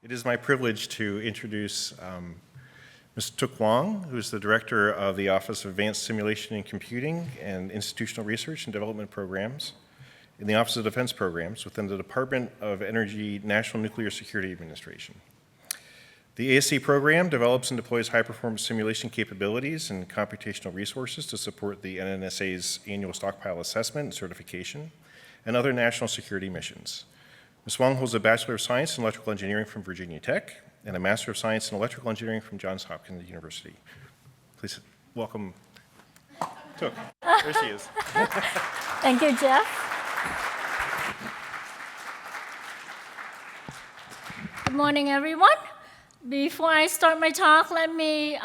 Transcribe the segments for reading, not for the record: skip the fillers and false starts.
It is my privilege to introduce Mr. Thuc Hoang, who is the Director of the Office of Advanced Simulation and Computing and Institutional Research and Development Programs in the Office of Defense Programs within the Department of Energy National Nuclear Security Administration. The ASC program develops and deploys high-performance simulation capabilities and computational resources to support the NNSA's annual stockpile assessment and certification and other national security missions. Ms. Hoang holds a Bachelor of Science in Electrical Engineering from Virginia Tech and a Master of Science in Electrical Engineering from Johns Hopkins University. Please welcome Thuc. There she is. Thank you, Jeff. Good morning, everyone. Before I start my talk, let me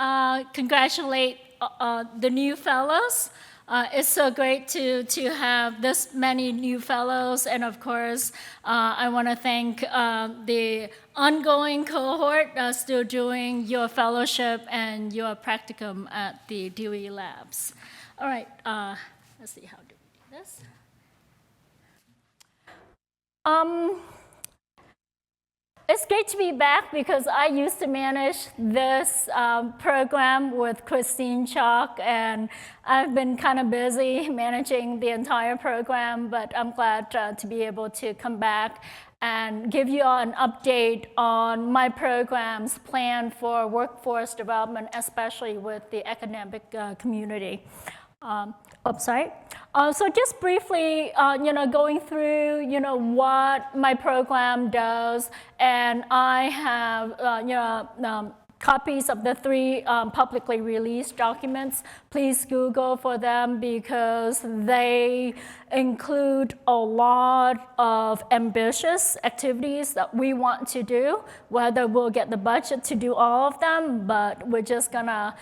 congratulate the new fellows. It's so great to have this many new fellows, and of course, I want to thank the ongoing cohort still doing your fellowship and your practicum at the DOE labs. All right, let's see how do we do this. It's great to be back because I used to manage this program with Christine Chalk, and I've been kind of busy managing the entire program, but I'm glad to be able to come back and give you all an update on my program's plan for workforce development, especially with the academic community. So just briefly, going through, what my program does, and I have, copies of the 3 publicly released documents. Please Google for them because they include a lot of ambitious activities that we want to do. Whether we'll get the budget to do all of them, but we're just gonna,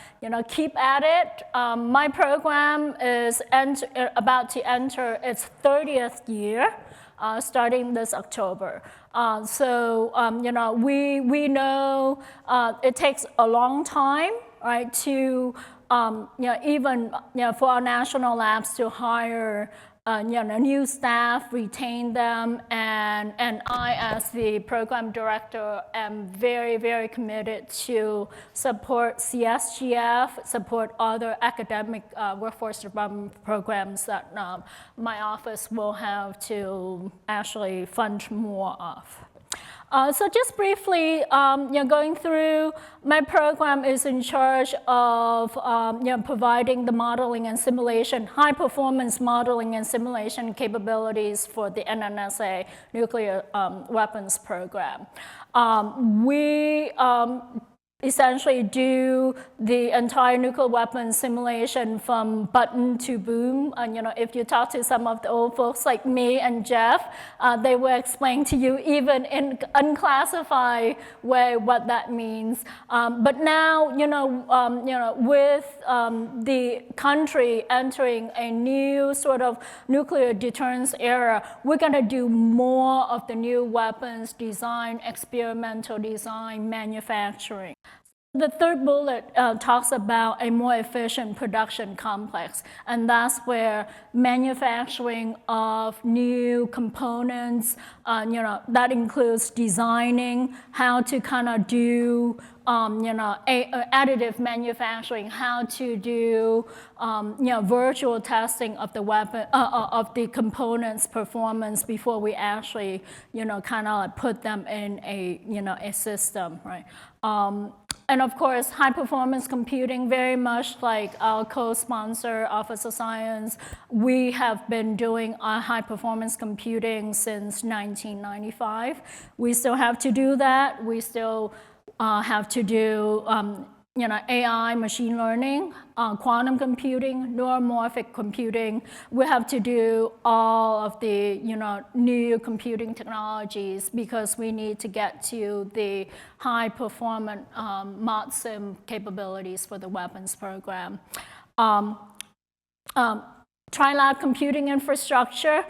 keep at it. My program is about to enter its 30th year. Starting this October. We know it takes a long time, right, to, even, for our national labs to hire, new staff, retain them, and I, as the program director, am very, very committed to support CSGF, support other academic workforce development programs that my office will have to actually fund more of. So just briefly, going through, my program is in charge of providing the modeling and simulation, high-performance modeling and simulation capabilities for the NNSA nuclear weapons program. We essentially do the entire nuclear weapons simulation from button to boom. And if you talk to some of the old folks like me and Jeff, they will explain to you even in unclassified way what that means. But now, with the country entering a new sort of nuclear deterrence era, we're going to do more of the new weapons design, experimental design, manufacturing. The third bullet talks about a more efficient production complex, and that's where manufacturing of new components, that includes designing, how to kind of do additive manufacturing, how to do virtual testing of the weapon, of the components' performance before we actually kind of put them in a system, right? And of course, high-performance computing, very much like our co-sponsor, Office of Science. We have been doing high-performance computing since 1995. We still have to do that. We still have to do AI, machine learning, quantum computing, neuromorphic computing. We have to do all of the new computing technologies because we need to get to the high-performance mod sim capabilities for the weapons program. Tri-lab computing infrastructure,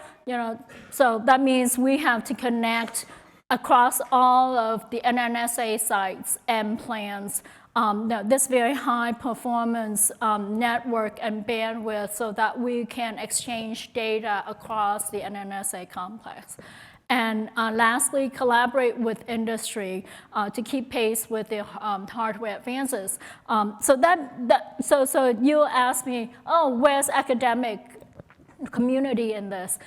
so that means we have to connect across all of the NNSA sites and plans this very high performance network and bandwidth so that we can exchange data across the NNSA complex. And lastly, collaborate with industry to keep pace with the hardware advances. So you ask me, oh, where's academic community in this?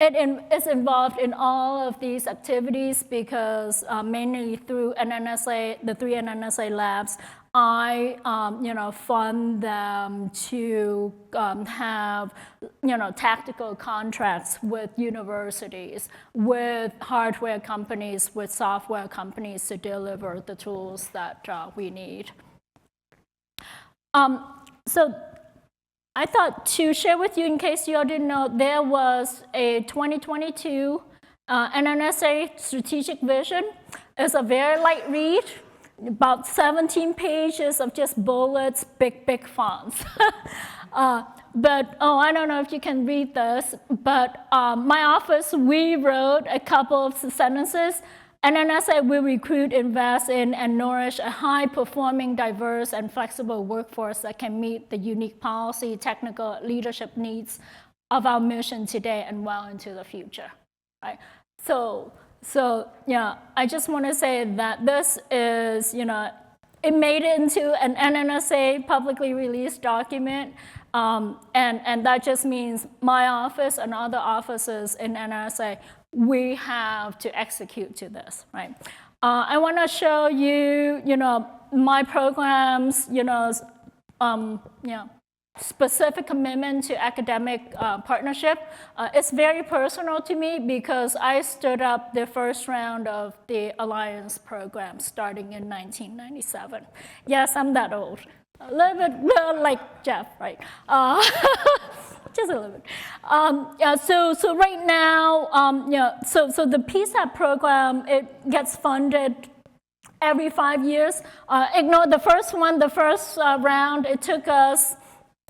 It's involved in all of these activities because mainly through NNSA, the 3 NNSA labs, I fund them to have tactical contracts with universities, with hardware companies, with software companies to deliver the tools that we need. So I thought to share with you, in case you all didn't know, there was a 2022 NNSA strategic vision. It's a very light read, about 17 pages of just bullets, big fonts. But, I don't know if you can read this, but my office, we wrote a couple of sentences. NNSA will recruit, invest in, and nourish a high-performing, diverse, and flexible workforce that can meet the unique policy, technical, leadership needs of our mission today and well into the future. Right? So I just want to say that this is, it made it into an NNSA publicly released document, and that just means my office and other offices in NNSA, we have to execute to this, right? I want to show you, my programs, specific commitment to academic partnership. It's very personal to me because I stood up the first round of the Alliance program starting in 1997. Yes, I'm that old. A little bit like Jeff, right? Just a little bit. So right now, so the PSAP program, it gets funded every 5 years. Ignore the first one, the first round, it took us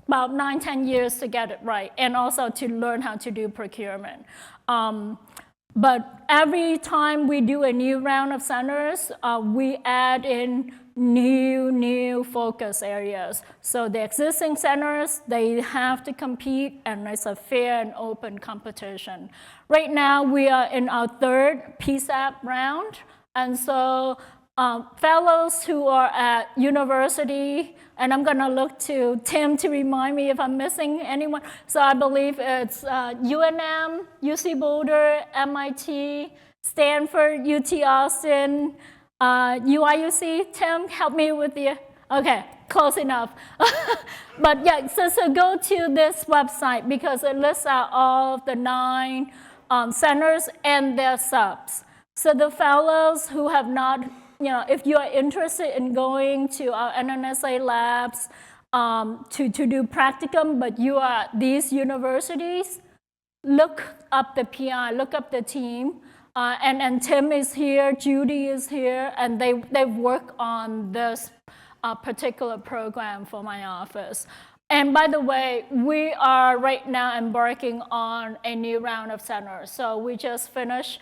about 9-10 years to get it right, and also to learn how to do procurement. But every time we do a new round of centers, we add in new focus areas. So the existing centers, they have to compete, and it's a fair and open competition. Right now, we are in our 3rd PSAP round, and so fellows who are at university, and I'm gonna look to Tim to remind me if I'm missing anyone. So I believe it's UNM, UC Boulder, MIT, Stanford, UT Austin, UIUC. Tim, help me with the, okay, close enough. But yeah, so go to this website because it lists out all of the 9 centers and their subs. So the fellows who have not, if you are interested in going to our NNSA labs to do practicum, but you are at these universities, look up the PI, look up the team. And Tim is here, Judy is here, and they work on this particular program for my office. And by the way, we are right now embarking on a new round of centers. So we just finished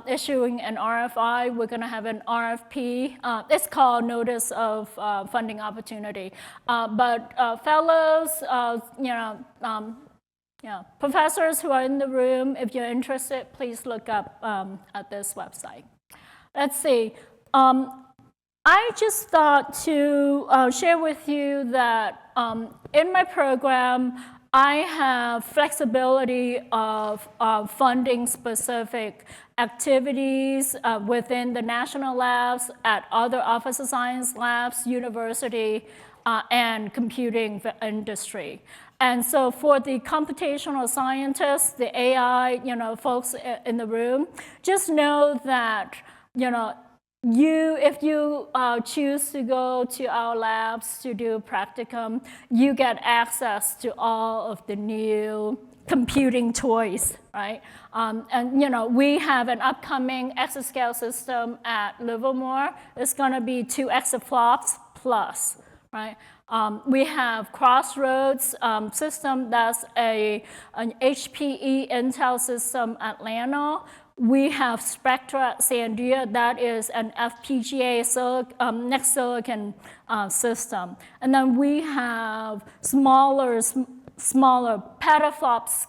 issuing an RFI. We're going to have an RFP. It's called Notice of Funding Opportunity. But fellows, professors who are in the room, if you're interested, please look up at this website. Let's see. I just thought to share with you that in my program, I have flexibility of funding specific activities within the national labs, at other Office of Science labs, university, and computing industry. And so for the computational scientists, the AI, folks in the room, just know that, if you choose to go to our labs to do practicum, you get access to all of the new computing toys, right? And we have an upcoming exascale system at Livermore. It's going to be 2 exaflops plus, right? We have Crossroads system, that's an HPE Intel system Atlanta. We have Spectra at Sandia, that is an FPGA next silicon system. And then we have smaller petaflops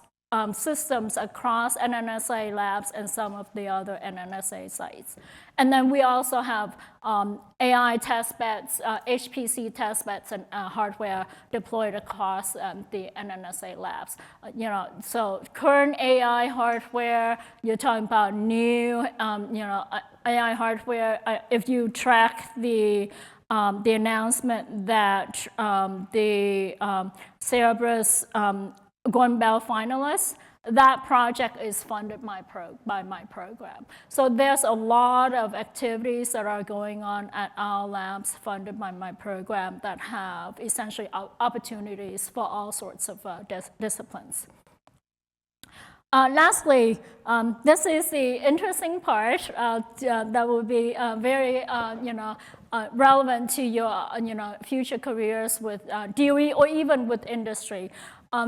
systems across NNSA labs and some of the other NNSA sites. And then we also have AI testbeds, HPC testbeds, and hardware deployed across the NNSA labs. So current AI hardware, you're talking about new, AI hardware. If you track the announcement that the Cerebrus Golden Bell finalists, that project is funded by my program. So there's a lot of activities that are going on at our labs funded by my program that have essentially opportunities for all sorts of disciplines. Lastly, this is the interesting part that will be very relevant to your future careers with DOE or even with industry.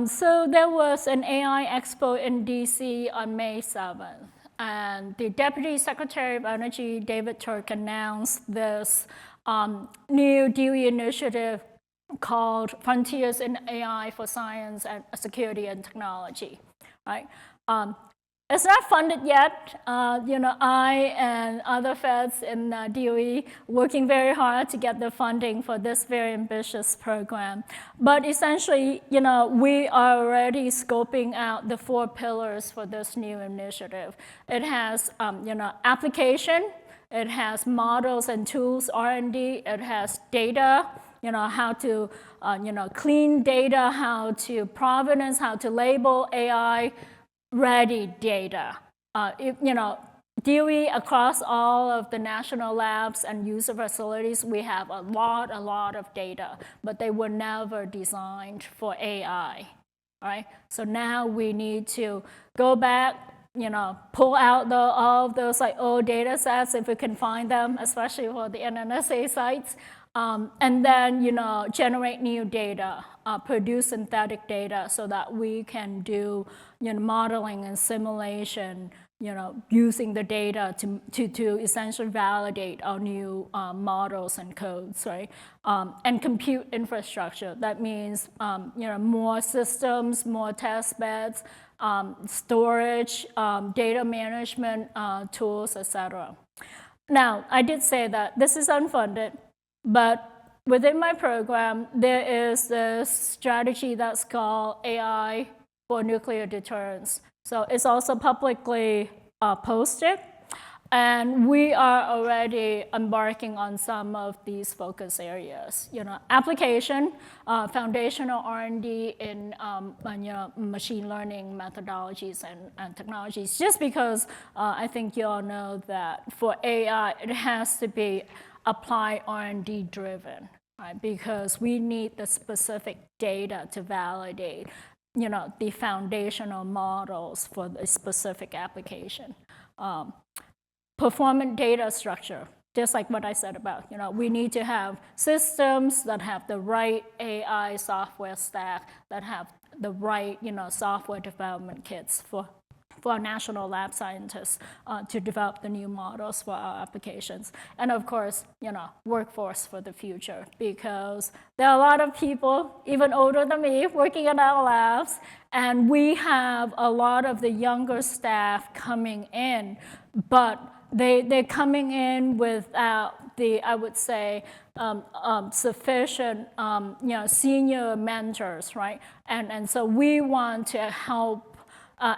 So there was an AI Expo in DC on May 7th, and the Deputy Secretary of Energy, David Thuc, announced this new DOE initiative called Frontiers in AI for Science and Security and Technology, right? It's not funded yet. I and other feds in DOE working very hard to get the funding for this very ambitious program. But essentially, we are already scoping out the 4 pillars for this new initiative. It has, application. It has models and tools R&D. It has data. How to, clean data, how to provenance, how to label AI. Ready data. DOE across all of the national labs and user facilities, we have a lot of data, but they were never designed for AI, right? So now we need to go back, pull out all of those old data sets if we can find them, especially for the NNSA sites, and then, generate new data, produce synthetic data so that we can do, modeling and simulation, using the data to essentially validate our new models and codes, right? And compute infrastructure. That means, more systems, more test beds, storage, data management tools, etc. Now, I did say that this is unfunded. But within my program, there is this strategy that's called AI for Nuclear Deterrence. So it's also publicly posted. And we are already embarking on some of these focus areas. Application, foundational R&D in machine learning methodologies and technologies. Just because I think you all know that for AI, it has to be apply R&D driven, right? Because we need the specific data to validate, the foundational models for the specific application. Performant data structure, just like what I said about, we need to have systems that have the right AI software stack, that have the right, software development kits for our national lab scientists to develop the new models for our applications. And of course, workforce for the future, because there are a lot of people, even older than me, working in our labs, and we have a lot of the younger staff coming in, but they're coming in without the, I would say, sufficient, senior mentors, right? And so we want to help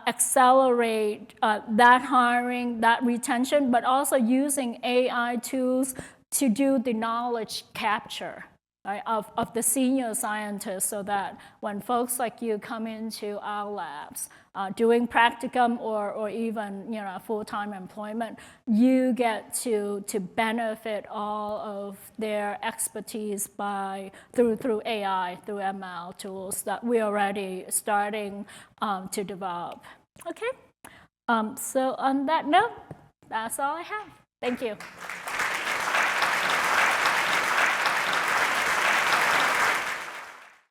accelerate that hiring, that retention, but also using AI tools to do the knowledge capture, right, of the senior scientists, so that when folks like you come into our labs doing practicum or even full-time employment, you get to benefit all of their expertise through AI, through ML tools that we're already starting to develop. Okay, so on that note, that's all I have. Thank you.